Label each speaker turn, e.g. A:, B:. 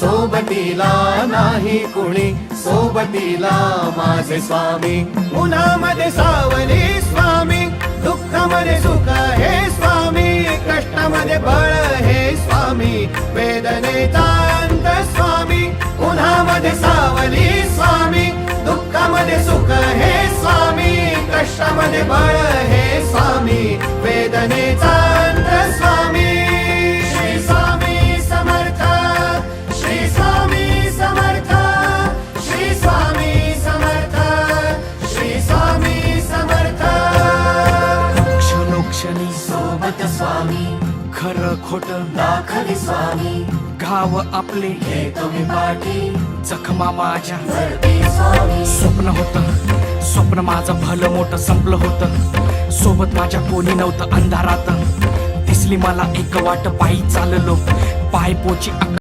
A: सोबतीला नाही कुणी, सोबतीला माझे स्वामी. उन्हामध्ये सावली स्वामी, दुःखामध्ये सुख हे स्वामी, कष्टामध्ये बळ हे स्वामी, वेदनेचा अंत स्वामी. उन्हामध्ये सावली स्वामी, दुःखामध्ये सुख हे स्वामी, कष्टामध्ये बळ हे स्वामी, वेदनेचा अंत स्वामी. श्री स्वामी समर्थ, श्री स्वामी समर्थ, श्री स्वामी समर्थ, श्री स्वामी समर्थ.
B: क्षणोक्षणी
A: सोबत स्वामी,
B: खरं खोट
A: दाखली स्वामी,
B: घाव आपले
A: हे तुम्ही पाठी
B: जखमा माझ्या.
A: भरती स्वामी.
B: स्वप्न होतं, स्वप्न माझं भलं मोठं संपलं होतं. सोबत माझ्या कोणी नव्हतं अंधारात. दिसली मला एक वाट, पायी चाललो पाय पोची